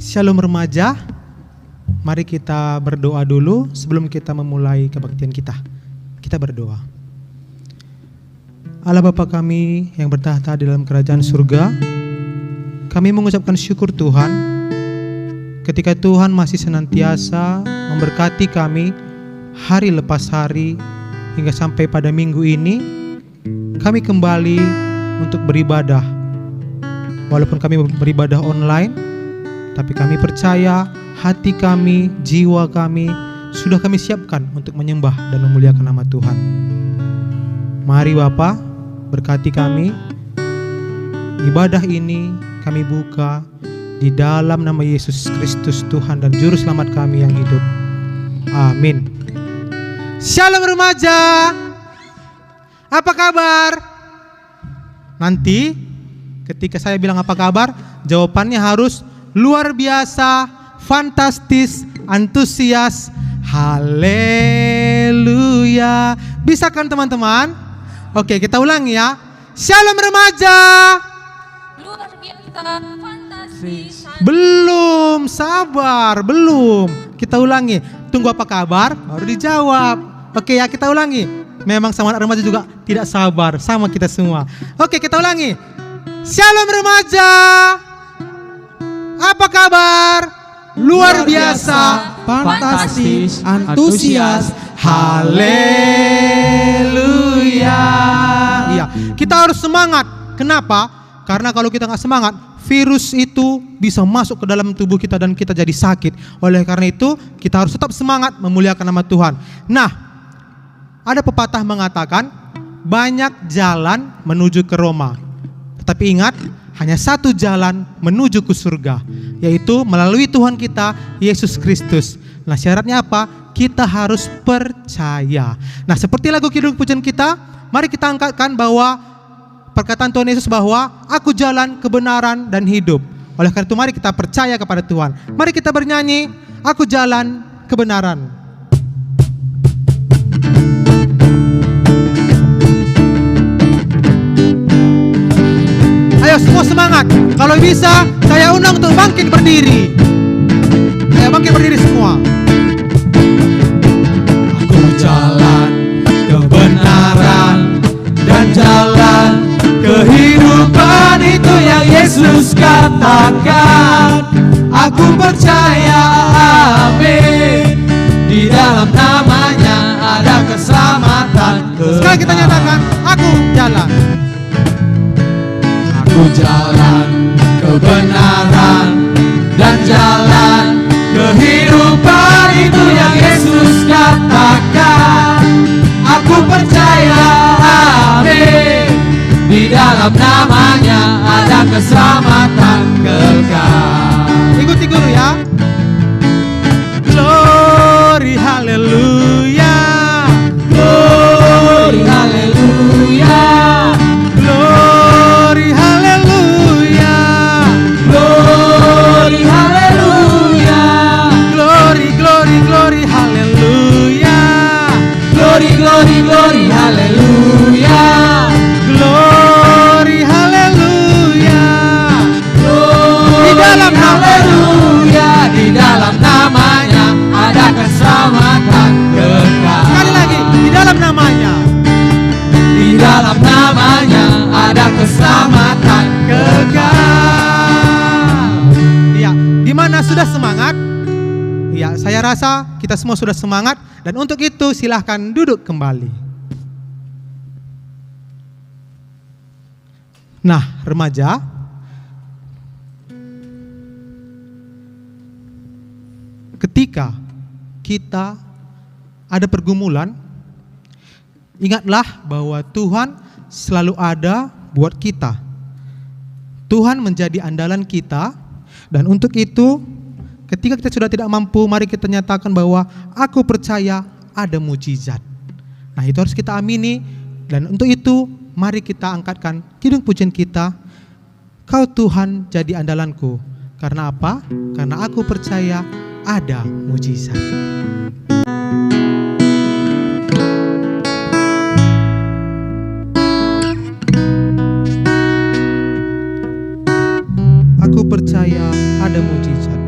Shalom remaja, mari kita berdoa dulu sebelum kita memulai kebaktian kita. Kita berdoa. Allah Bapa kami yang bertahta di dalam kerajaan surga, kami mengucapkan syukur Tuhan ketika Tuhan masih senantiasa memberkati kami hari lepas hari hingga sampai pada minggu ini. Kami kembali untuk beribadah. Walaupun kami beribadah online, tapi kami percaya hati kami, jiwa kami sudah kami siapkan untuk menyembah dan memuliakan nama Tuhan. Mari Bapa, berkati kami. Ibadah ini kami buka di dalam nama Yesus Kristus Tuhan dan Juru Selamat kami yang hidup. Amin. Shalom remaja. Apa kabar? Nanti ketika saya bilang apa kabar, jawabannya harus luar biasa, fantastis, antusias, haleluya. Bisa kan teman-teman? Oke, kita ulangi ya. Shalom remaja. Luar biasa, fantastis. Belum, sabar, belum. Kita ulangi. Tunggu apa kabar, baru dijawab. Oke ya, kita ulangi. Memang sama anak remaja juga tidak sabar, sama kita semua. Oke, kita ulangi. Shalom remaja. Apa kabar? Luar biasa, fantastis, antusias, haleluya. Iya, kita harus semangat. Kenapa? Karena kalau kita nggak semangat, virus itu bisa masuk ke dalam tubuh kita dan kita jadi sakit. Oleh karena itu, kita harus tetap semangat memuliakan nama Tuhan. Nah, ada pepatah mengatakan banyak jalan menuju ke Roma. Tetapi ingat, hanya satu jalan menuju ke surga, yaitu melalui Tuhan kita Yesus Kristus. Nah, syaratnya apa? Kita harus percaya. Nah, seperti lagu Kidung Pujian kita, mari kita angkatkan bahwa perkataan Tuhan Yesus bahwa aku jalan, kebenaran, dan hidup. Oleh karena itu mari kita percaya kepada Tuhan. Mari kita bernyanyi, aku jalan, kebenaran. Ayo semua semangat. Kalau bisa saya undang untuk bangkit berdiri. Ayo bangkit berdiri semua. Aku jalan kebenaran dan jalan kehidupan, itu yang Yesus katakan. Aku percaya, amin. Di dalam namanya ada keselamatan. Sekali kita nyatakan, aku jalan. Aku jalan kebenaran dan jalan kehidupan, itu yang Yesus katakan. Aku percaya, amin. Di dalam namanya ada keselamatan kekal. Ikuti guru ya. Glory haleluya. Glory haleluya. Glory haleluya. Glory haleluya. Glory glory glory haleluya. Glory glory glory haleluya. Glory haleluya. Di dalam haleluya, di dalam namanya ada keselamatan kekal. Sekali lagi, di dalam namanya. Di dalam namanya ada keselamatan kekal. Iya, di mana sudah semangat? Iya, saya rasa kita semua sudah semangat dan untuk itu silahkan duduk kembali. Nah, remaja, ketika kita ada pergumulan, ingatlah bahwa Tuhan selalu ada buat kita. Tuhan menjadi andalan kita, dan untuk itu ketika kita sudah tidak mampu, mari kita nyatakan bahwa aku percaya ada mujizat. Nah, itu harus kita amini, dan untuk itu mari kita angkatkan kidung pujian kita. Kau Tuhan jadi andalanku. Karena apa? Karena aku percaya ada mujizat. Aku percaya ada mujizat.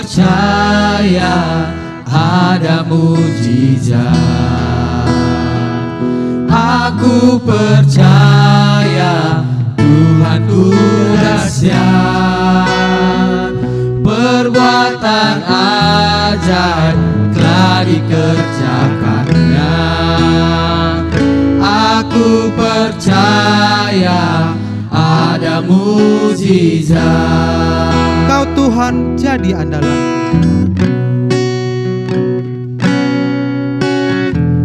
percaya ada mujizat. Aku percaya Tuhanku dahsyat, perbuatan ajaib telah dikerjakannya. Aku percaya ada mujizat. Kau Tuhan jadi andalan.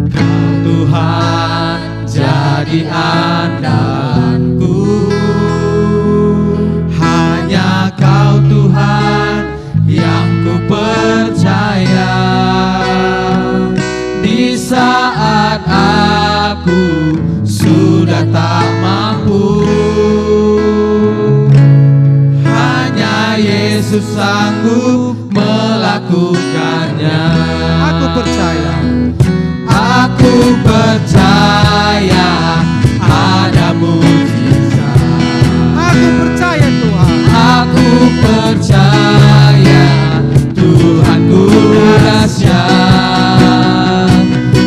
Kau Tuhan jadi andalanku. Hanya Kau Tuhan yang ku percaya. Di saat aku sudah tak mampu, hanya Yesus sanggup melakukannya. Aku percaya. Aku percaya ada mujizat. Aku percaya Tuhan. Aku percaya Tuhanku dahsyat,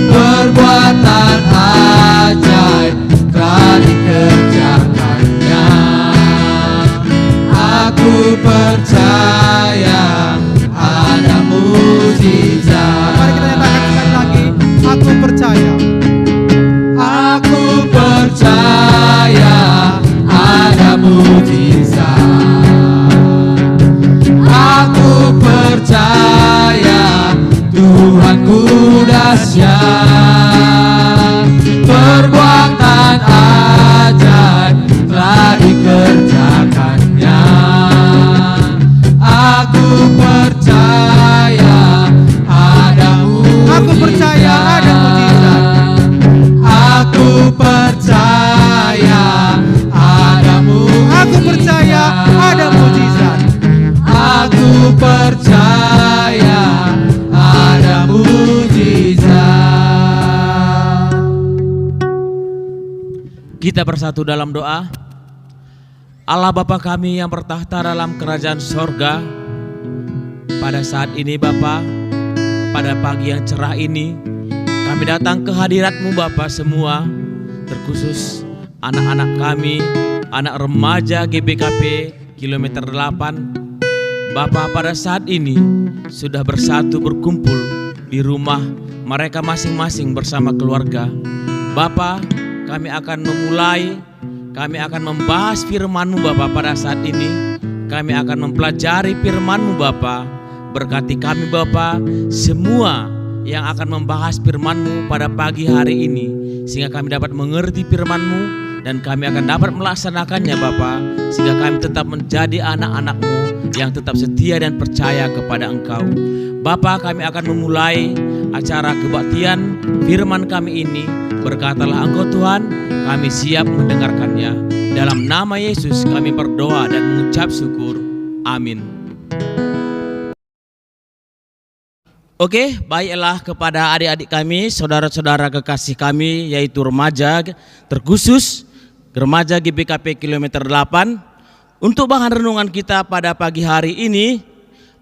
perbuatan ajaib telah dikerjakannya. Aku percaya ada mujizat. Mari kita nyatakan sekali lagi. Aku percaya. Aku percaya ada mujizat. Aku percaya Tuhanku dahsyat, perbuatan ajaib telah dikerjakannya. Aku percaya ada mujizat. Aku percaya ada mujizat. Aku percaya ada mujizat. Aku percaya ada mujizat. Aku percaya ada mujizat. Kita bersatu dalam doa. Allah Bapa kami yang bertahta dalam kerajaan sorga, pada saat ini Bapa, pada pagi yang cerah ini, kami datang ke hadirat-Mu Bapa semua, terkhusus anak-anak kami, anak remaja GBKP kilometer 8. Bapa pada saat ini sudah bersatu berkumpul di rumah mereka masing-masing bersama keluarga. Bapa, kami akan membahas firman-Mu Bapa pada saat ini. Kami akan mempelajari firman-Mu Bapa. Berkati kami Bapa, semua yang akan membahas firman-Mu pada pagi hari ini, sehingga kami dapat mengerti firman-Mu dan kami akan dapat melaksanakannya Bapa, sehingga kami tetap menjadi anak-anak-Mu yang tetap setia dan percaya kepada Engkau. Bapa, kami akan memulai acara kebaktian firman kami ini. Berkatalah Engkau Tuhan, kami siap mendengarkannya. Dalam nama Yesus kami berdoa dan mengucap syukur. Amin. Oke, baiklah kepada adik-adik kami, saudara-saudara kekasih kami, yaitu remaja, terkhusus remaja GBKP kilometer 8. Untuk bahan renungan kita pada pagi hari ini,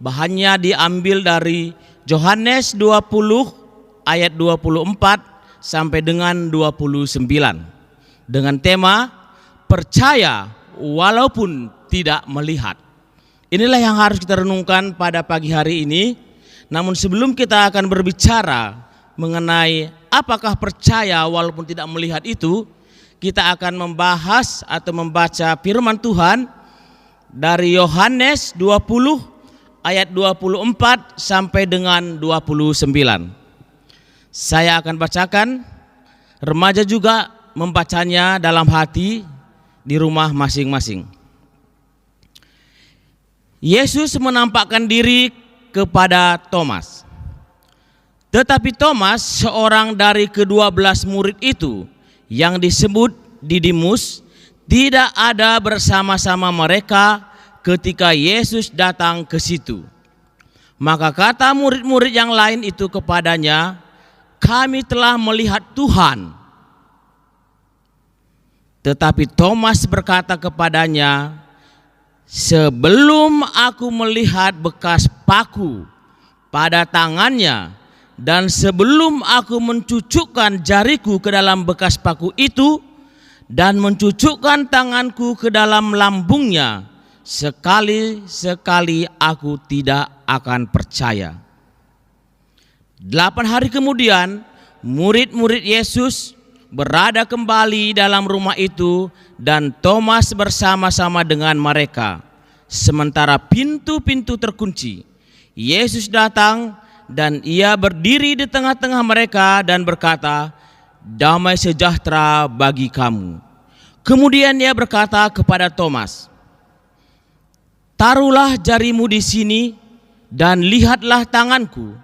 bahannya diambil dari Yohanes 20 ayat 24 sampai dengan 29 dengan tema percaya walaupun tidak melihat. Inilah yang harus kita renungkan pada pagi hari ini. Namun sebelum kita akan berbicara mengenai apakah percaya walaupun tidak melihat itu, kita akan membahas atau membaca firman Tuhan dari Yohanes 20 ayat 24 sampai dengan 29. Saya akan bacakan, remaja juga membacanya dalam hati di rumah masing-masing. Yesus menampakkan diri kepada Thomas. Tetapi Thomas, seorang dari ke-12 murid itu yang disebut Didimus, tidak ada bersama-sama mereka ketika Yesus datang ke situ. Maka kata murid-murid yang lain itu kepadanya, "Kami telah melihat Tuhan." Tetapi Thomas berkata kepadanya, sebelum aku melihat bekas paku pada tangannya, dan sebelum aku mencucukkan jariku ke dalam bekas paku itu dan mencucukkan tanganku ke dalam lambungnya, sekali-sekali aku tidak akan percaya. 8 hari kemudian, murid-murid Yesus berada kembali dalam rumah itu dan Thomas bersama-sama dengan mereka. Sementara pintu-pintu terkunci, Yesus datang dan ia berdiri di tengah-tengah mereka dan berkata, "Damai sejahtera bagi kamu." Kemudian ia berkata kepada Thomas, "Taruhlah jarimu di sini dan lihatlah tanganku.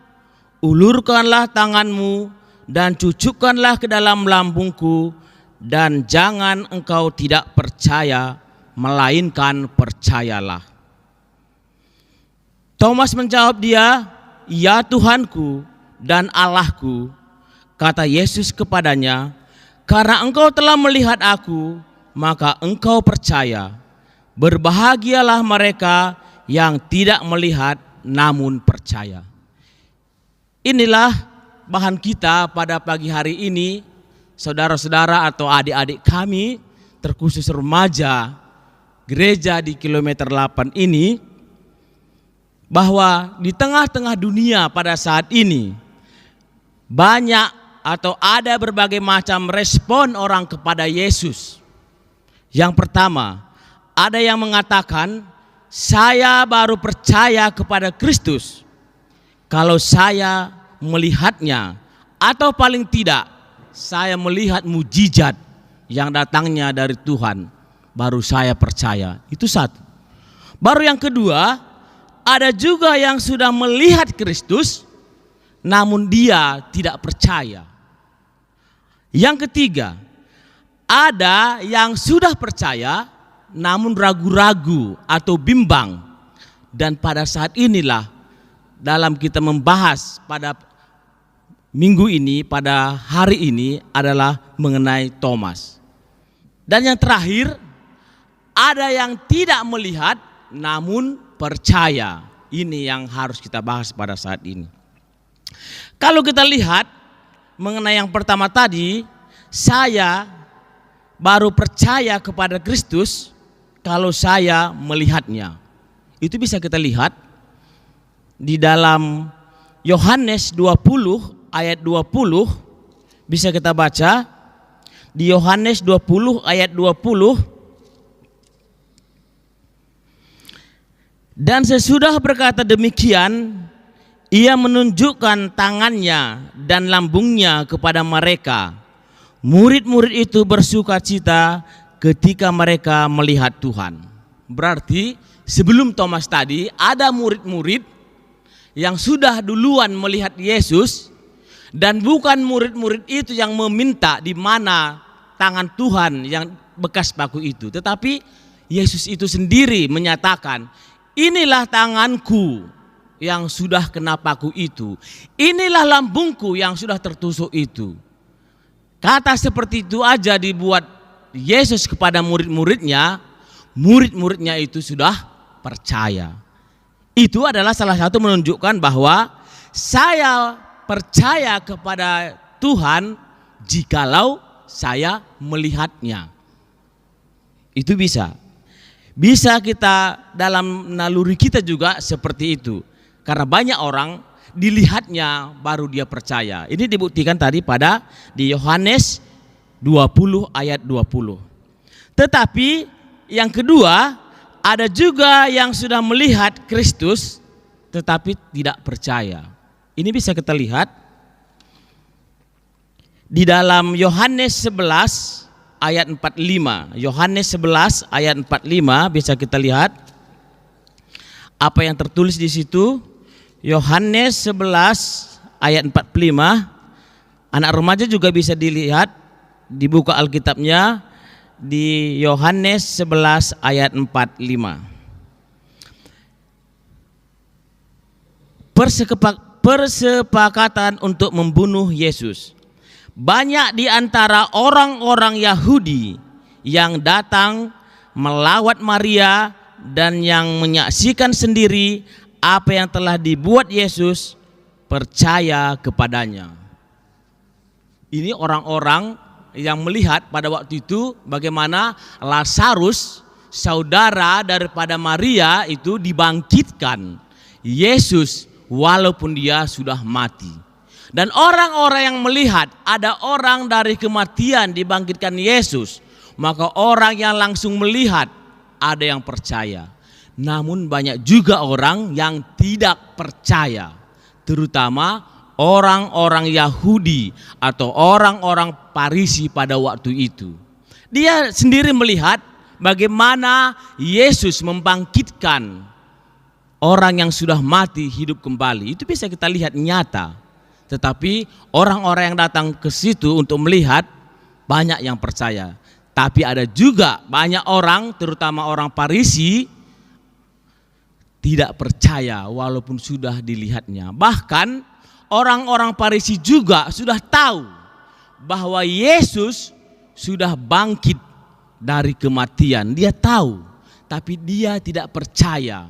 Ulurkanlah tanganmu dan cucukkanlah ke dalam lambungku, dan jangan engkau tidak percaya, melainkan percayalah." Thomas menjawab dia, "Ya Tuhanku dan Allahku." Kata Yesus kepadanya, "Karena engkau telah melihat aku, maka engkau percaya. Berbahagialah mereka yang tidak melihat namun percaya." Inilah bahan kita pada pagi hari ini, saudara-saudara atau adik-adik kami, terkhusus remaja gereja di kilometer 8 ini, bahwa di tengah-tengah dunia pada saat ini banyak atau ada berbagai macam respon orang kepada Yesus. Yang pertama, ada yang mengatakan, "Saya baru percaya kepada Kristus kalau saya melihatnya, atau paling tidak saya melihat mujizat yang datangnya dari Tuhan, baru saya percaya." Itu satu. Baru yang kedua, ada juga yang sudah melihat Kristus namun dia tidak percaya. Yang ketiga, ada yang sudah percaya namun ragu-ragu atau bimbang. Dan pada saat inilah dalam kita membahas pada minggu ini, pada hari ini adalah mengenai Thomas. Dan yang terakhir, ada yang tidak melihat namun percaya. Ini yang harus kita bahas pada saat ini. Kalau kita lihat mengenai yang pertama tadi, saya baru percaya kepada Kristus kalau saya melihatnya. Itu bisa kita lihat di dalam Yohanes 20 ayat 20, bisa kita baca di Yohanes 20 ayat 20. Dan sesudah berkata demikian, ia menunjukkan tangannya dan lambungnya kepada mereka. Murid-murid itu bersuka cita ketika mereka melihat Tuhan. Berarti sebelum Thomas tadi ada murid-murid yang sudah duluan melihat Yesus, dan bukan murid-murid itu yang meminta di mana tangan Tuhan yang bekas paku itu, tetapi Yesus itu sendiri menyatakan, "Inilah tanganku yang sudah kena paku itu, inilah lambungku yang sudah tertusuk itu." Kata seperti itu aja dibuat Yesus kepada murid-muridnya, murid-muridnya itu sudah percaya. Itu adalah salah satu menunjukkan bahwa saya percaya kepada Tuhan jikalau saya melihatnya. Itu bisa. Bisa kita dalam naluri kita juga seperti itu. Karena banyak orang dilihatnya baru dia percaya. Ini dibuktikan tadi pada di Yohanes 20 ayat 20. Tetapi yang kedua, ada juga yang sudah melihat Kristus tetapi tidak percaya. Ini bisa kita lihat di dalam Yohanes 11 ayat 45. Yohanes 11 ayat 45 bisa kita lihat apa yang tertulis di situ. Yohanes 11 ayat 45. Anak remaja juga bisa dilihat, dibuka Alkitabnya di Yohanes 11 ayat 45. Persepakatan untuk membunuh Yesus. Banyak di antara orang-orang Yahudi yang datang melawat Maria dan yang menyaksikan sendiri apa yang telah dibuat Yesus percaya kepadanya. Ini orang-orang yang melihat pada waktu itu bagaimana Lazarus, saudara daripada Maria itu dibangkitkan. Yesus walaupun dia sudah mati. Dan orang-orang yang melihat ada orang dari kematian dibangkitkan Yesus, maka orang yang langsung melihat ada yang percaya. Namun banyak juga orang yang tidak percaya, terutama orang-orang Yahudi atau orang-orang Farisi pada waktu itu. Dia sendiri melihat bagaimana Yesus membangkitkan orang yang sudah mati hidup kembali. Itu bisa kita lihat nyata. Tetapi orang-orang yang datang ke situ untuk melihat banyak yang percaya. Tapi ada juga banyak orang, terutama orang Farisi, tidak percaya walaupun sudah dilihatnya. Bahkan orang-orang Farisi juga sudah tahu bahwa Yesus sudah bangkit dari kematian. Dia tahu, tapi dia tidak percaya.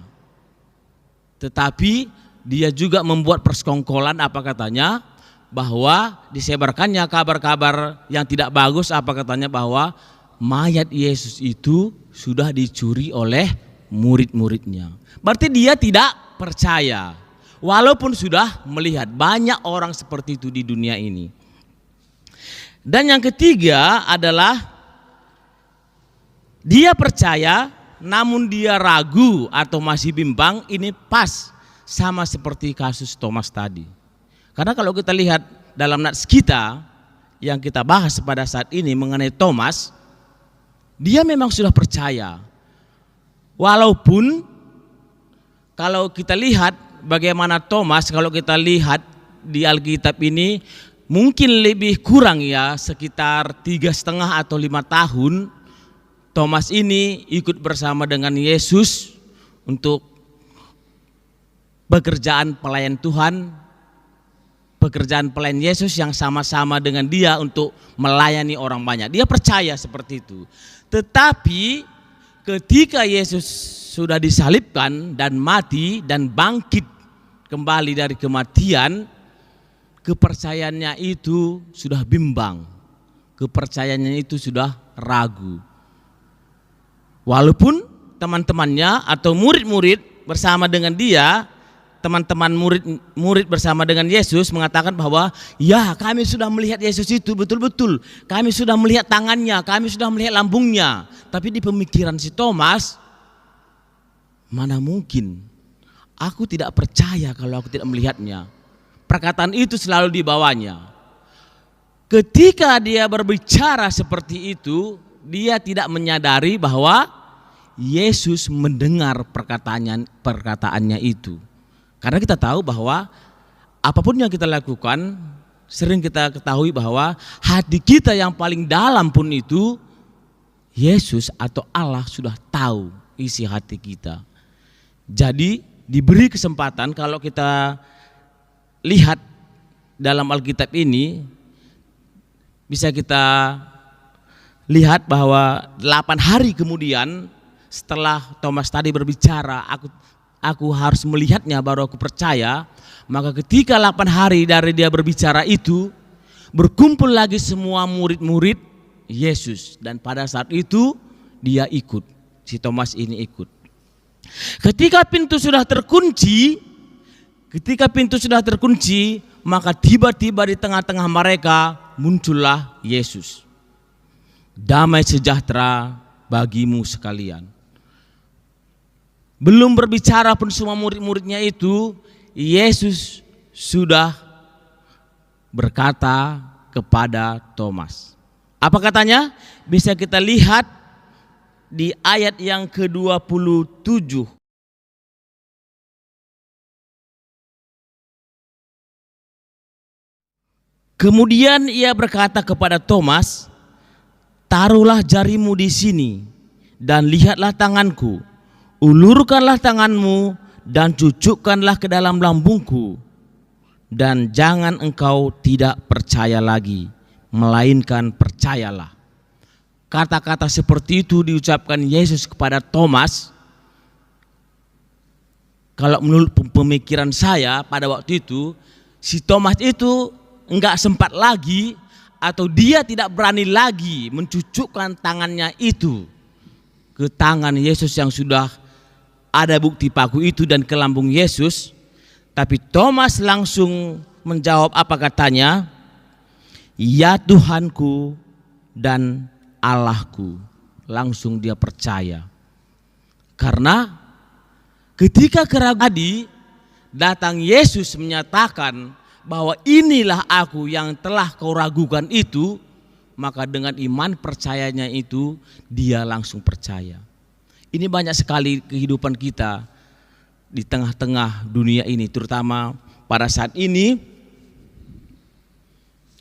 Tetapi dia juga membuat persekongkolan, apa katanya, bahwa disebarkannya kabar-kabar yang tidak bagus, apa katanya, bahwa mayat Yesus itu sudah dicuri oleh murid-muridnya. Berarti dia tidak percaya walaupun sudah melihat. Banyak orang seperti itu di dunia ini. Dan yang ketiga adalah dia percaya namun dia ragu atau masih bimbang. Ini pas sama seperti kasus Thomas tadi. Karena kalau kita lihat dalam nats kita yang kita bahas pada saat ini mengenai Thomas, dia memang sudah percaya. Walaupun kalau kita lihat bagaimana Thomas, kalau kita lihat di Alkitab ini mungkin lebih kurang ya, sekitar 3,5 atau 5 tahun Thomas ini ikut bersama dengan Yesus untuk pekerjaan pelayan Tuhan, pekerjaan pelayan Yesus yang sama-sama dengan dia untuk melayani orang banyak. Dia percaya seperti itu. Tetapi ketika Yesus sudah disalibkan dan mati dan bangkit kembali dari kematian, kepercayaannya itu sudah bimbang. Kepercayaannya itu sudah ragu. Walaupun teman-temannya atau murid-murid bersama dengan dia, teman-teman murid bersama dengan Yesus mengatakan bahwa ya, kami sudah melihat Yesus itu betul-betul. Kami sudah melihat tangannya, kami sudah melihat lambungnya. Tapi di pemikiran si Thomas, mana mungkin, aku tidak percaya kalau aku tidak melihatnya. Perkataan itu selalu dibawanya. Ketika dia berbicara seperti itu, dia tidak menyadari bahwa Yesus mendengar perkataannya itu. Karena kita tahu bahwa apapun yang kita lakukan, sering kita ketahui bahwa hati kita yang paling dalam pun itu, Yesus atau Allah sudah tahu isi hati kita. Jadi diberi kesempatan, kalau kita lihat dalam Alkitab ini, bisa kita lihat bahwa 8 hari kemudian setelah Thomas tadi berbicara, aku harus melihatnya baru aku percaya. Maka ketika 8 hari dari dia berbicara itu, berkumpul lagi semua murid-murid Yesus. Dan pada saat itu dia ikut, si Thomas ini ikut. Ketika pintu sudah terkunci, maka tiba-tiba di tengah-tengah mereka muncullah Yesus. Damai sejahtera bagimu sekalian. Belum berbicara pun semua murid-muridnya itu, Yesus sudah berkata kepada Thomas. Apa katanya? Bisa kita lihat di ayat yang ke-27. Kemudian ia berkata kepada Thomas, taruhlah jarimu di sini dan lihatlah tanganku. Ulurkanlah tanganmu dan cucukkanlah ke dalam lambungku. Dan jangan engkau tidak percaya lagi, melainkan percayalah. Kata-kata seperti itu diucapkan Yesus kepada Thomas kalau menurut pemikiran saya pada waktu itu, si Thomas itu enggak sempat lagi atau dia tidak berani lagi mencucukkan tangannya itu ke tangan Yesus yang sudah ada bukti paku itu dan ke lambung Yesus. Tapi Thomas langsung menjawab, apa katanya? Ya Tuhanku dan Allahku. Langsung dia percaya. Karena ketika keraguan tadi datang Yesus menyatakan bahwa inilah aku yang telah kau ragukan itu, maka dengan iman percayanya itu dia langsung percaya. Ini banyak sekali kehidupan kita di tengah-tengah dunia ini, terutama pada saat ini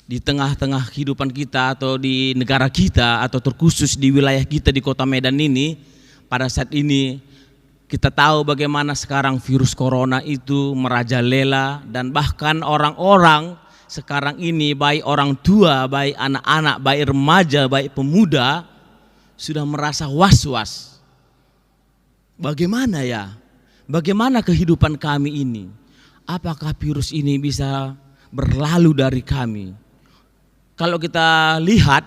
di tengah-tengah kehidupan kita atau di negara kita atau terkhusus di wilayah kita di Kota Medan ini. Pada saat ini kita tahu bagaimana sekarang virus corona itu merajalela dan bahkan orang-orang sekarang ini baik orang tua, baik anak-anak, baik remaja, baik pemuda sudah merasa was-was. Bagaimana ya? Bagaimana kehidupan kami ini? Apakah virus ini bisa berlalu dari kami? Kalau kita lihat,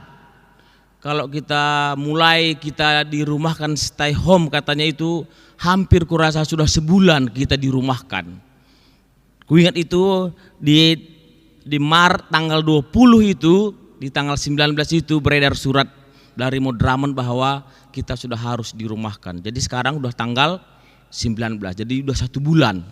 kalau kita mulai kita dirumahkan stay home katanya itu hampir kurasa sudah sebulan kita dirumahkan. Kuingat itu di Maret tanggal 20 itu, di tanggal 19 itu beredar surat dari Madraman bahwa kita sudah harus dirumahkan. Jadi sekarang udah tanggal 19, jadi udah 1 bulan.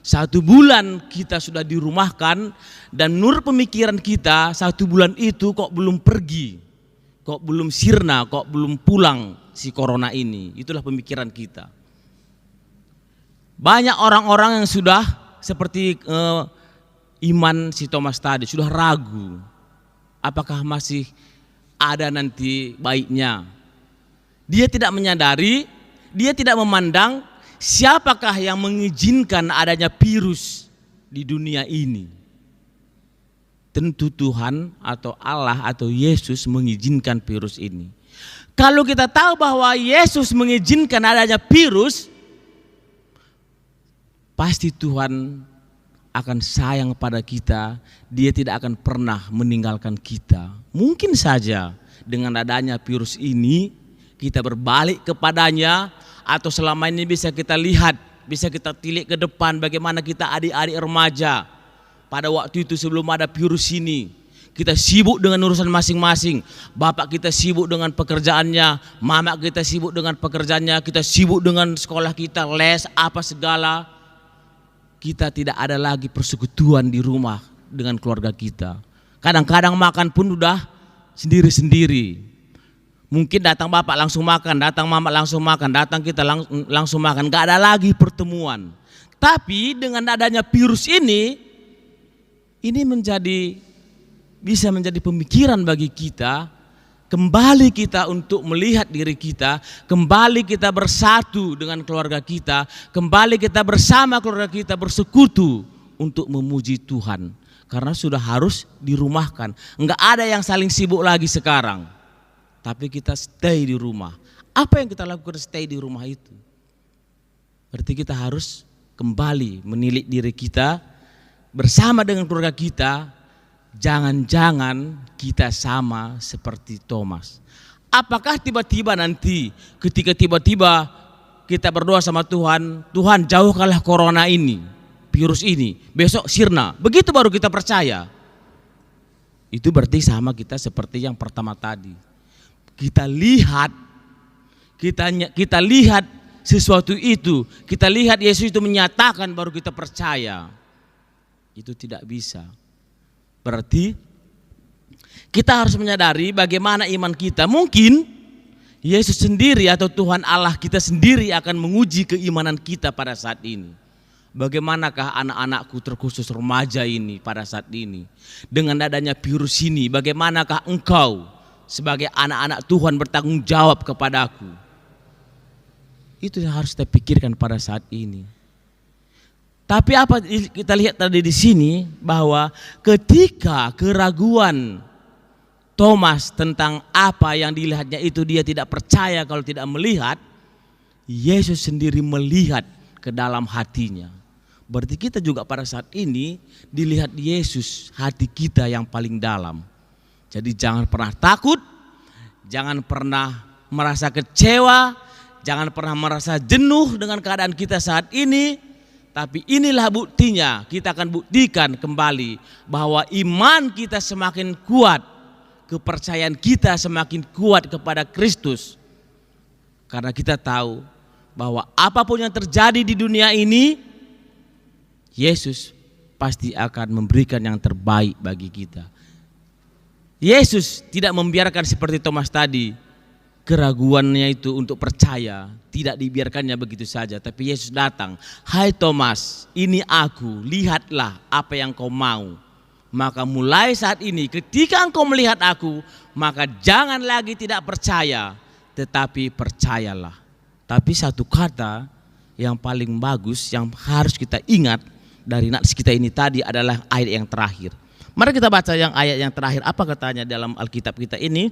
1 bulan kita sudah dirumahkan dan menurut pemikiran kita 1 bulan itu kok belum pergi. Kok belum sirna, kok belum pulang si corona ini. Itulah pemikiran kita. Banyak orang-orang yang sudah seperti iman si Thomas tadi, sudah ragu. Apakah masih ada nanti baiknya? Dia tidak menyadari, dia tidak memandang siapakah yang mengizinkan adanya virus di dunia ini. Tentu Tuhan atau Allah atau Yesus mengizinkan virus ini. Kalau kita tahu bahwa Yesus mengizinkan adanya virus, pasti Tuhan akan sayang pada kita. Dia tidak akan pernah meninggalkan kita. Mungkin saja dengan adanya virus ini kita berbalik kepadanya, atau selama ini bisa kita lihat, bisa kita tilik ke depan bagaimana kita adik-adik remaja. Pada waktu itu sebelum ada virus ini, kita sibuk dengan urusan masing-masing. Bapak kita sibuk dengan pekerjaannya, mama kita sibuk dengan pekerjaannya, kita sibuk dengan sekolah kita, les, apa segala. Kita tidak ada lagi persekutuan di rumah dengan keluarga kita. Kadang-kadang makan pun udah sendiri-sendiri. Mungkin datang bapak langsung makan, datang mama langsung makan, datang kita langsung makan. Gak ada lagi pertemuan. Tapi dengan adanya virus ini bisa menjadi pemikiran bagi kita, kembali kita untuk melihat diri kita, kembali kita bersatu dengan keluarga kita, kembali kita bersama keluarga kita bersekutu untuk memuji Tuhan. Karena sudah harus dirumahkan, enggak ada yang saling sibuk lagi sekarang, tapi kita stay di rumah. Apa yang kita lakukan stay di rumah itu? Berarti kita harus kembali menilik diri kita, bersama dengan keluarga kita. Jangan-jangan kita sama seperti Thomas. Apakah tiba-tiba nanti ketika tiba-tiba kita berdoa sama Tuhan, Tuhan jauhkanlah corona ini, virus ini, besok sirna, begitu baru kita percaya? Itu berarti sama kita seperti yang pertama tadi. Kita lihat sesuatu itu, kita lihat Yesus itu menyatakan baru kita percaya. Itu tidak bisa. Berarti kita harus menyadari bagaimana iman kita. Mungkin Yesus sendiri atau Tuhan Allah kita sendiri akan menguji keimanan kita pada saat ini. Bagaimanakah anak-anakku terkhusus remaja ini pada saat ini? Dengan adanya virus ini, bagaimanakah engkau sebagai anak-anak Tuhan bertanggung jawab kepadaku? Itu yang harus kita pikirkan pada saat ini. Tapi apa kita lihat tadi di sini, bahwa ketika keraguan Thomas tentang apa yang dilihatnya itu, dia tidak percaya kalau tidak melihat, Yesus sendiri melihat ke dalam hatinya. Berarti kita juga pada saat ini dilihat Yesus, hati kita yang paling dalam. Jadi jangan pernah takut, jangan pernah merasa kecewa, jangan pernah merasa jenuh dengan keadaan kita saat ini. Tapi inilah buktinya, kita akan buktikan kembali bahwa iman kita semakin kuat, kepercayaan kita semakin kuat kepada Kristus. Karena kita tahu bahwa apapun yang terjadi di dunia ini, Yesus pasti akan memberikan yang terbaik bagi kita. Yesus tidak membiarkan seperti Thomas tadi, keraguannya itu untuk percaya, tidak dibiarkannya begitu saja. Tapi Yesus datang, hai Thomas, ini aku, lihatlah apa yang kau mau. Maka mulai saat ini ketika engkau melihat aku, maka jangan lagi tidak percaya, tetapi percayalah. Tapi satu kata yang paling bagus yang harus kita ingat dari nats kita ini tadi adalah ayat yang terakhir. Mari kita baca yang ayat yang terakhir. Apa katanya dalam Alkitab kita ini?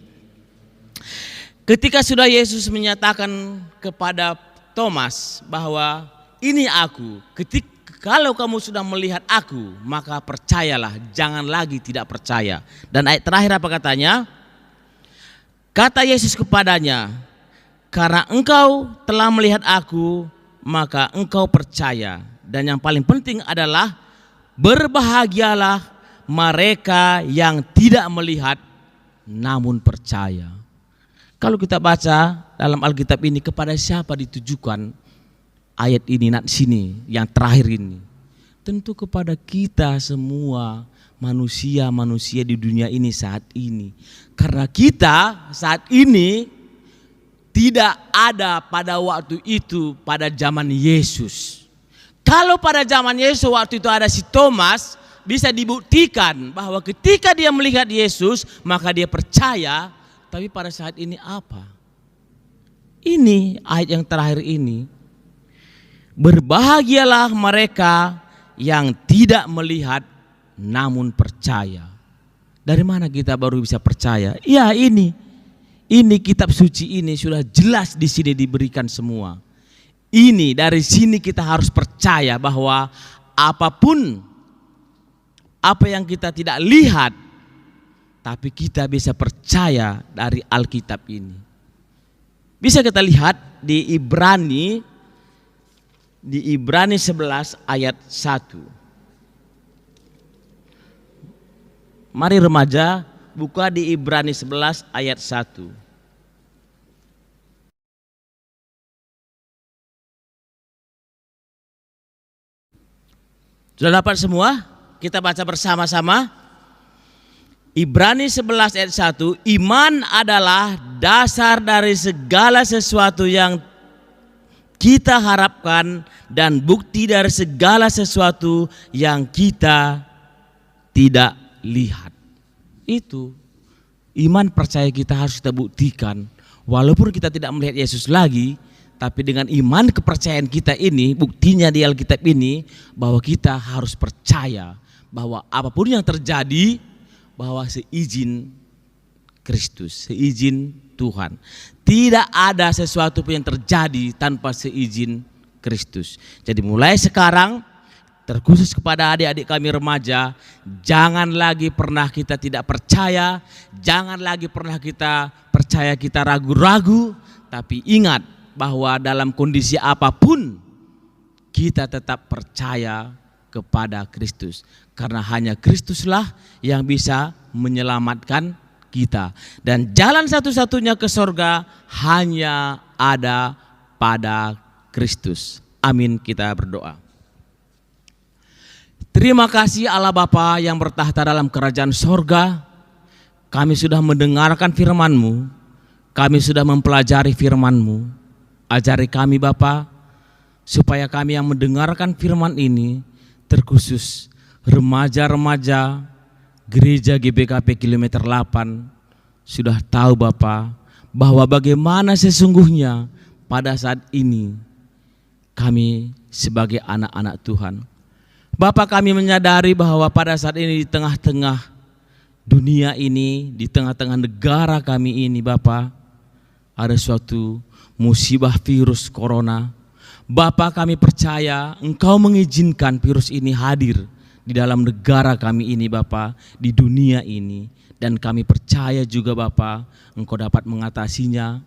Ketika sudah Yesus menyatakan kepada Thomas bahwa ini aku, kalau kamu sudah melihat aku, maka percayalah, jangan lagi tidak percaya. Dan ayat terakhir apa katanya? Kata Yesus kepadanya, karena engkau telah melihat aku, maka engkau percaya. Dan yang paling penting adalah berbahagialah mereka yang tidak melihat namun percaya. Kalau kita baca dalam Alkitab ini, kepada siapa ditujukan ayat ini, nats sini yang terakhir ini? Tentu kepada kita semua manusia-manusia di dunia ini saat ini. Karena kita saat ini tidak ada pada waktu itu pada zaman Yesus. Kalau pada zaman Yesus waktu itu ada si Thomas, bisa dibuktikan bahwa ketika dia melihat Yesus maka dia percaya. Tapi pada saat ini apa? Ini ayat yang terakhir ini. Berbahagialah mereka yang tidak melihat namun percaya. Dari mana kita baru bisa percaya? Ya ini kitab suci ini sudah jelas di sini diberikan semua. Ini dari sini kita harus percaya bahwa apapun apa yang kita tidak lihat, tapi kita bisa percaya dari Alkitab ini. Bisa kita lihat di Ibrani 11 ayat 1. Mari remaja buka di Ibrani 11 ayat 1. Sudah dapat semua? Kita baca bersama-sama. Ibrani 11 ayat 1. Iman adalah dasar dari segala sesuatu yang kita harapkan dan bukti dari segala sesuatu yang kita tidak lihat. Itu iman percaya kita harus kita buktikan. Walaupun kita tidak melihat Yesus lagi, tapi dengan iman kepercayaan kita ini, buktinya di Alkitab ini, bahwa kita harus percaya bahwa apapun yang terjadi, bahwa seizin Kristus, seizin Tuhan. Tidak ada sesuatu pun yang terjadi tanpa seizin Kristus. Jadi mulai sekarang, terkhusus kepada adik-adik kami remaja, jangan lagi pernah kita tidak percaya, jangan lagi pernah kita percaya kita ragu-ragu, tapi ingat bahwa dalam kondisi apapun kita tetap percaya kepada Kristus. Karena hanya Kristuslah yang bisa menyelamatkan kita. Dan jalan satu-satunya ke sorga hanya ada pada Kristus. Amin, kita berdoa. Terima kasih Allah Bapa yang bertahta dalam kerajaan sorga. Kami sudah mendengarkan firman-Mu. Kami sudah mempelajari firman-Mu. Ajari kami Bapa, supaya kami yang mendengarkan firman ini, terkhusus remaja-remaja gereja GBKP Kilometer 8, sudah tahu Bapa, bahwa bagaimana sesungguhnya pada saat ini kami sebagai anak-anak Tuhan. Bapa, kami menyadari bahwa pada saat ini di tengah-tengah dunia ini, di tengah-tengah negara kami ini Bapa, ada suatu musibah virus corona. Bapa, kami percaya Engkau mengizinkan virus ini hadir di dalam negara kami ini Bapa, di dunia ini. Dan kami percaya juga Bapa, Engkau dapat mengatasinya,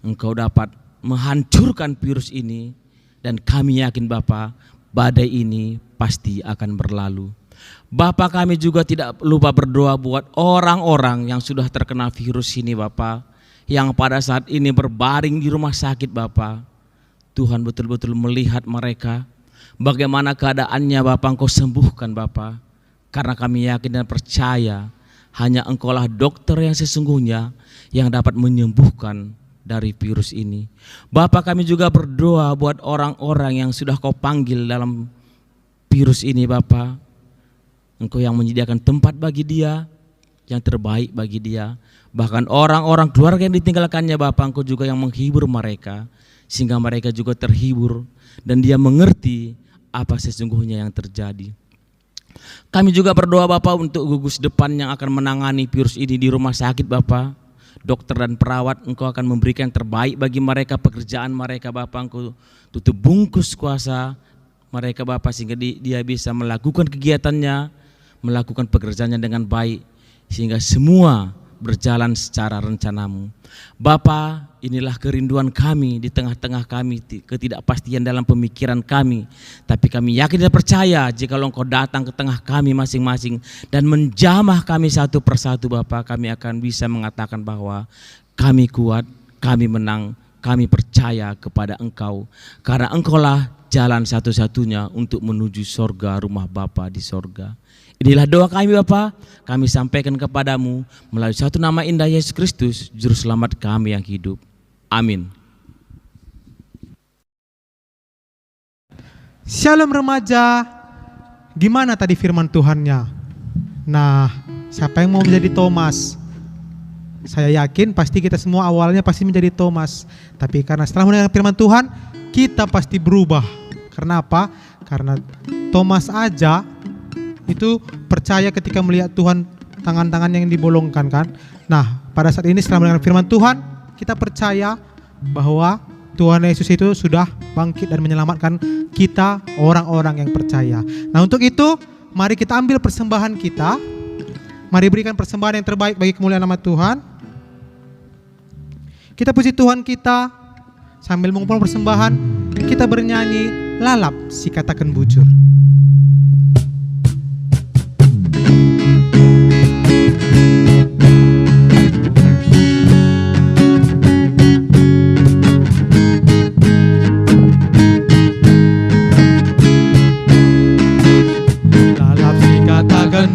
Engkau dapat menghancurkan virus ini. Dan kami yakin Bapa, badai ini pasti akan berlalu. Bapa, kami juga tidak lupa berdoa buat orang-orang yang sudah terkena virus ini Bapa, yang pada saat ini berbaring di rumah sakit Bapa. Tuhan betul-betul melihat mereka, bagaimana keadaannya Bapa, Engkau sembuhkan Bapa. Karena kami yakin dan percaya hanya Engkaulah dokter yang sesungguhnya yang dapat menyembuhkan dari virus ini. Bapa, kami juga berdoa buat orang-orang yang sudah Kau panggil dalam virus ini Bapa. Engkau yang menyediakan tempat bagi dia, yang terbaik bagi dia. Bahkan orang-orang keluarga yang ditinggalkannya Bapa, Engkau juga yang menghibur mereka, sehingga mereka juga terhibur dan dia mengerti apa sesungguhnya yang terjadi. Kami juga berdoa Bapa untuk gugus depan yang akan menangani virus ini di rumah sakit Bapa. Dokter dan perawat, Engkau akan memberikan yang terbaik bagi mereka, pekerjaan mereka Bapa. Engkau tutup bungkus kuasa mereka Bapa, sehingga dia bisa melakukan kegiatannya, melakukan pekerjaannya dengan baik, sehingga semua berjalan secara rencanamu. Bapa, inilah kerinduan kami di tengah-tengah kami, ketidakpastian dalam pemikiran kami. Tapi kami yakin dan percaya jika Engkau datang ke tengah kami masing-masing dan menjamah kami satu persatu Bapa, kami akan bisa mengatakan bahwa kami kuat, kami menang, kami percaya kepada Engkau. Karena Engkaulah jalan satu-satunya untuk menuju sorga, rumah Bapa di sorga. Inilah doa kami Bapa, kami sampaikan kepadamu melalui satu nama indah Yesus Kristus, Juru Selamat kami yang hidup. Amin. Shalom remaja, gimana tadi firman Tuhannya? Nah, siapa yang mau menjadi Thomas? Saya yakin pasti kita semua awalnya pasti menjadi Thomas. Tapi karena setelah mendengar firman Tuhan, kita pasti berubah. Karena apa? Karena Thomas aja itu percaya ketika melihat Tuhan, tangan-tangan yang dibolongkan kan. Nah, pada saat ini setelah mendengar firman Tuhan, kita percaya bahwa Tuhan Yesus itu sudah bangkit dan menyelamatkan kita, orang-orang yang percaya. Nah, untuk itu mari kita ambil persembahan kita. Mari berikan persembahan yang terbaik bagi kemuliaan nama Tuhan. Kita puji Tuhan kita sambil mengumpulkan persembahan, kita bernyanyi lalap si katakan bujur.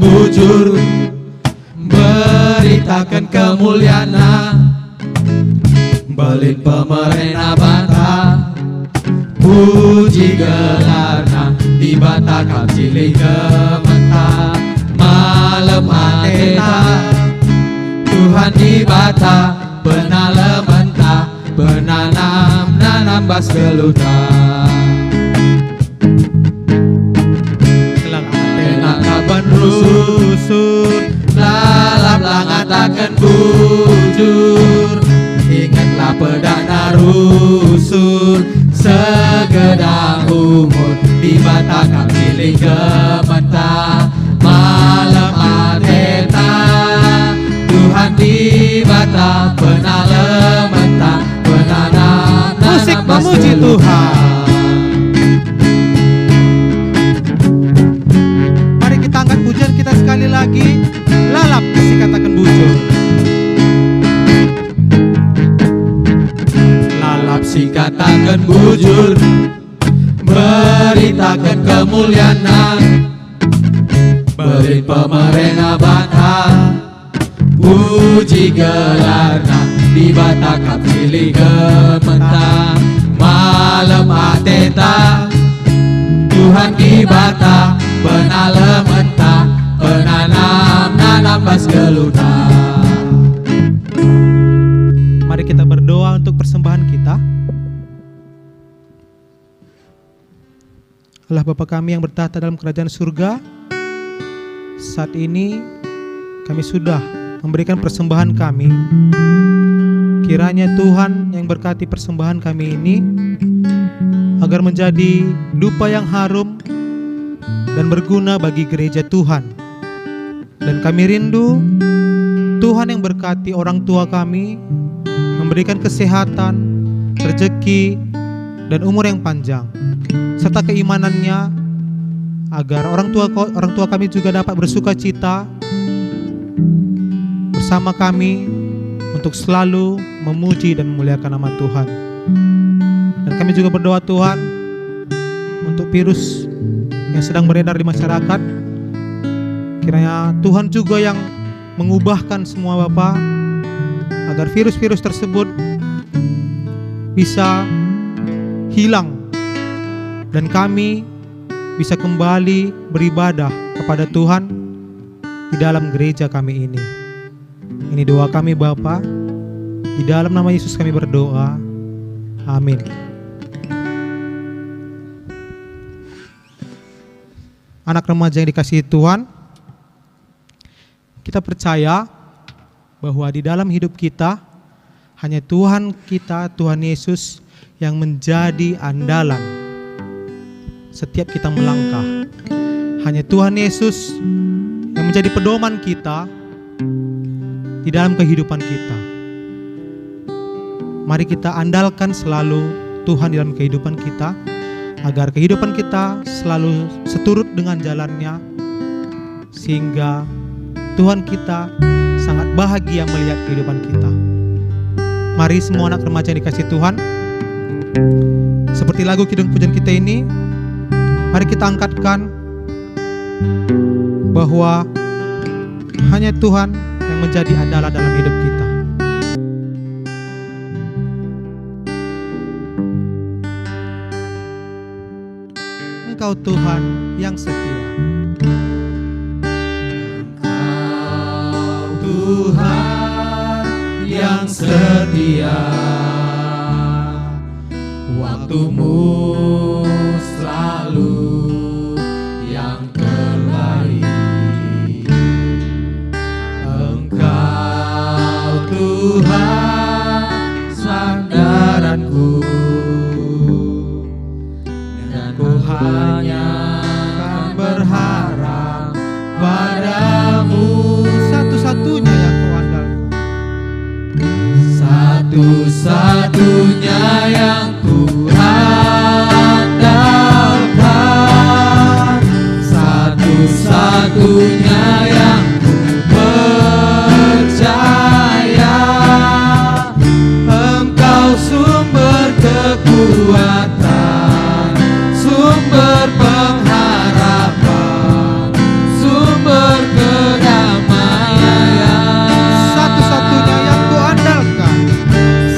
Bujur, beritakan kemuliaan, belin pemerintah bata, puji gelarna di bata kau cilik gemeta, malam ateta Tuhan di bata, benar lementa, benanam bas geluta. Rusur lalap langatakan bujur, ingatlah pedana rusur segedang umur di bata kau cilik gemeta, malam ateta Tuhan di bata, benar lementa, benanam musik memuji Tuhan. Pujian kita sekali lagi, lalap si katakan bujur. Lalap si katakan bujur, beritakan kemuliaan, beri pemerintah bata, puji gelarna di bata kau cilik gemeta, malam ateta Tuhan di bata, benar lementa, benanam bas geluta. Mari kita berdoa untuk persembahan kita. Allah Bapa kami yang bertahta dalam kerajaan surga, saat ini kami sudah memberikan persembahan kami. Kiranya Tuhan yang berkati persembahan kami ini, agar menjadi dupa yang harum dan berguna bagi gereja Tuhan. Dan kami rindu Tuhan yang berkati orang tua kami, memberikan kesehatan, rezeki, dan umur yang panjang, serta keimanannya, agar orang tua kami juga dapat bersuka cita bersama kami untuk selalu memuji dan memuliakan nama Tuhan. Dan kami juga berdoa Tuhan untuk virus yang sedang beredar di masyarakat, kiranya Tuhan juga yang mengubahkan semua Bapa, agar virus-virus tersebut bisa hilang dan kami bisa kembali beribadah kepada Tuhan di dalam gereja kami ini. Ini doa kami Bapa, di dalam nama Yesus kami berdoa. Amin. Anak remaja yang dikasihi Tuhan, kita percaya bahwa di dalam hidup kita hanya Tuhan kita, Tuhan Yesus yang menjadi andalan setiap kita melangkah. Hanya Tuhan Yesus yang menjadi pedoman kita di dalam kehidupan kita. Mari kita andalkan selalu Tuhan di dalam kehidupan kita, agar kehidupan kita selalu seturut dengan jalannya, sehingga Tuhan kita sangat bahagia melihat kehidupan kita. Mari semua anak remaja yang dikasihi Tuhan, seperti lagu kidung pujian kita ini, mari kita angkatkan bahwa hanya Tuhan yang menjadi andalan dalam hidup kita. Engkau Tuhan yang setia. Tuhan yang setia, waktumu selalu yang terbaik. Engkau Tuhan sandaranku, dan ku hanya akan berharap padamu. Satu-satunya yang kau andalkan, satu-satunya yang ku andalkan, satu-satunya yang ku percaya. Engkau sumber kekuatan, sumber pengharapan, sumber kedamaian. satu-satunya yang ku andalkan,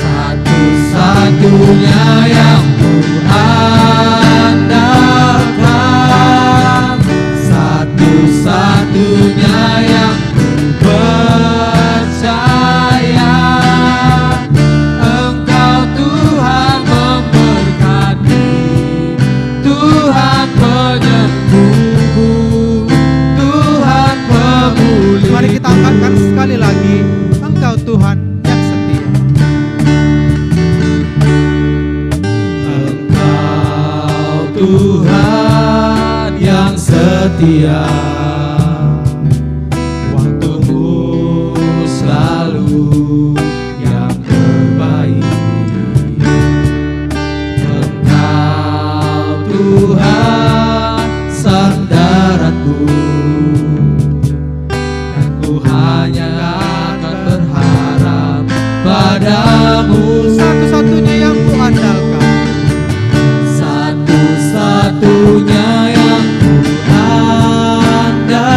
satu-satunya yang ku andalkan, satu-satunya yang ku percaya. Engkau Tuhan memberkati, Tuhan penyembuh, Tuhan pemulih. mari kita angkatkan sekali lagi, Engkau Tuhan yang setia. Engkau Tuhan yang setia, waktumu selalu yang terbaik. Engkau Tuhan sandaranku, dan ku hanya akan berharap padamu. Satu-satunya yang ku andalkan, Satu-satunya yang ku andalkan,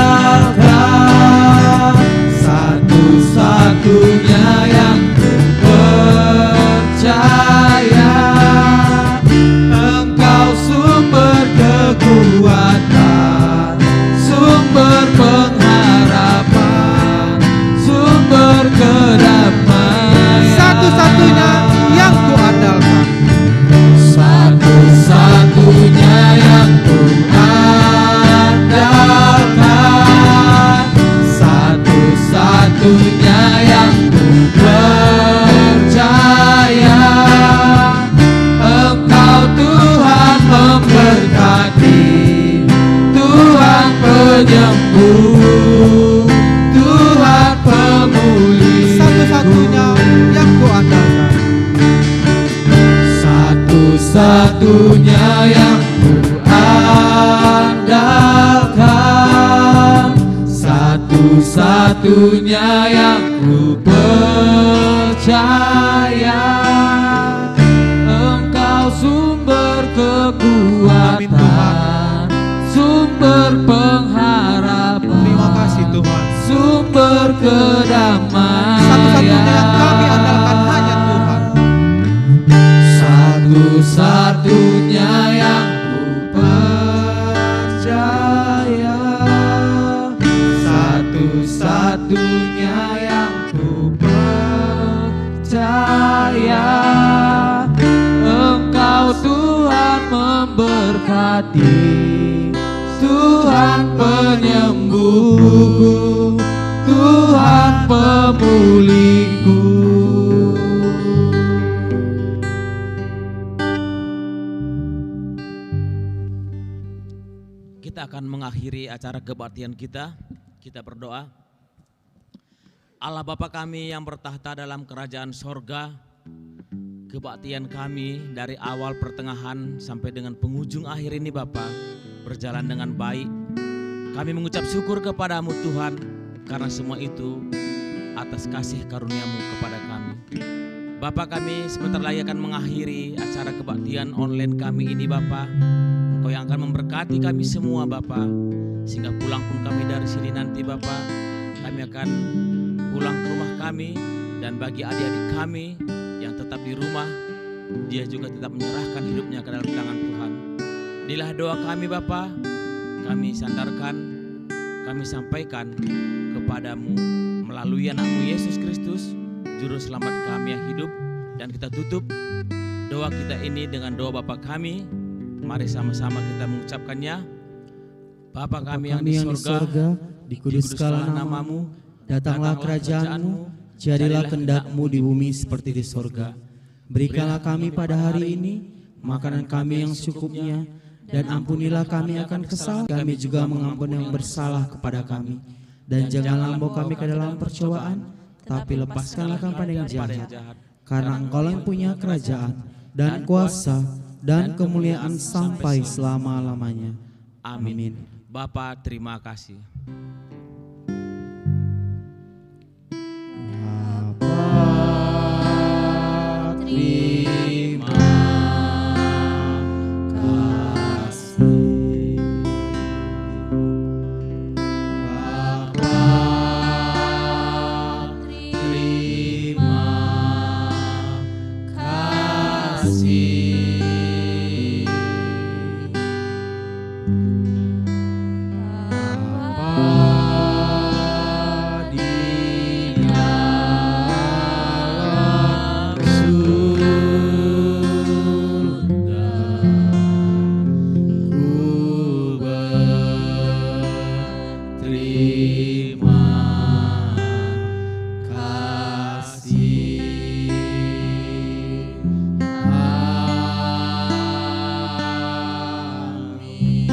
satu-satunya yang ku percaya. Engkau sumber Amin, kekuatan, sumber pengharapan, Terima kasih Tuhan. sumber kedamaian. Satu-satunya yang kami andalkan hanya Tuhan. Satu-satunya yang ku percaya, satu-satunya yang ku percaya. Engkau Tuhan memberkati, Tuhan penyembuhku, Tuhan pemulihku. Kita akan mengakhiri acara kebaktian kita. Kita berdoa. Allah Bapa kami yang bertahta dalam kerajaan sorga, kebaktian kami dari awal pertengahan sampai dengan penghujung akhir ini Bapa berjalan dengan baik. Kami mengucap syukur kepadamu Tuhan, karena semua itu atas kasih karunia-Mu kepada kami. Bapa, kami sebentar lagi akan mengakhiri acara kebaktian online kami ini Bapa. Engkau yang akan memberkati kami semua Bapa, sehingga pulang pun kami dari sini nanti Bapa, kami akan pulang ke rumah kami. Dan bagi adik-adik kami yang tetap di rumah, dia juga tetap menyerahkan hidupnya ke dalam tangan Tuhan. Inilah doa kami Bapa, kami sandarkan, kami sampaikan kepadamu melalui anak-Mu Yesus Kristus, Juru Selamat kami yang hidup. Dan kita tutup doa kita ini dengan doa Bapa kami. Mari sama-sama kita mengucapkannya. Bapa kami yang di sorga, dikuduskanlah nama-Mu, datanglah kerajaan-Mu, jadilah kehendak-Mu di bumi seperti di sorga. Berikanlah kami pada hari ini makanan kami yang secukupnya, dan ampunilah kami akan kesalahan kami juga mengampuni yang bersalah kepada kami. Dan janganlah membawa kami ke dalam percobaan, tapi lepaskanlah kami pada yang jahat. Karena Engkau yang punya kerajaan dan kuasa dan kemuliaan sampai selama-lamanya. Amin. Bapa, terima kasih. Terima kasih Bapa, terima kasih Bapa di dalam surga, ku berterima kasih. Amin.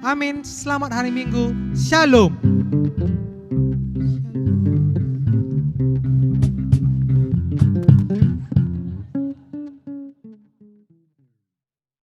Amin. Selamat hari Minggu. Shalom.